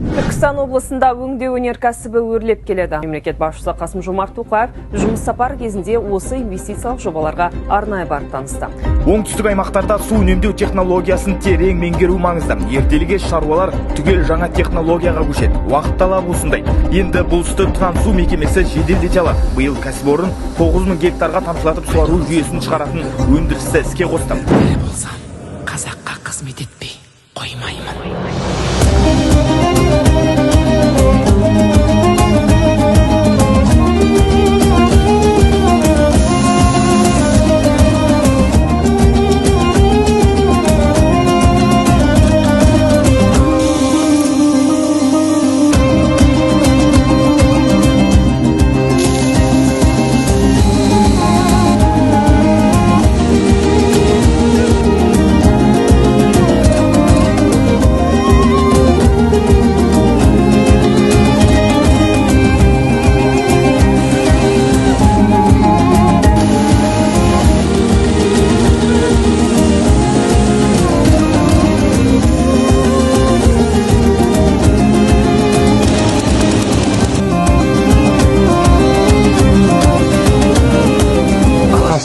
Түркістан облысында өңдеу өнеркәсібі өрлеп келеді. Мемлекет басшысы Қасым-Жомарт Тоқаев жұмыс сапары кезінде осы инвестициялық жобаларға арнайы барып танысты. Оңтүстік аймақтарда су үнемдеу технологиясын терең меңгеру маңызды. Ертеліге шаруалар түгел жаңа технологияға көшеді. Уақыт талабы осындай. Енді бұл істі Трансу мекемесі жеделдете алады. Биыл кәсіпорын 9000 гектарға тамшылатып суару жүйесін шығаратын өндірісті іске қосты. Қазаққа қызмет етпей қоймаймын.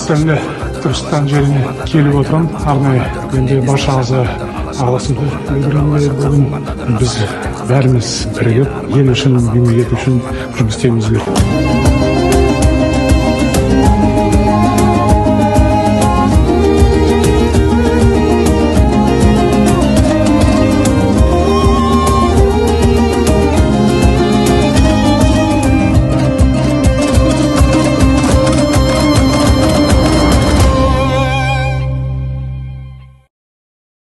Тәмлі Түркістан жеріне келіп отырам. Арнайы енді баршаңызға алғысымды білдіремін. Бүгін біз бәріміз бірігіп ел үшін, мемлекет үшін жұмыс істеуіміз керек.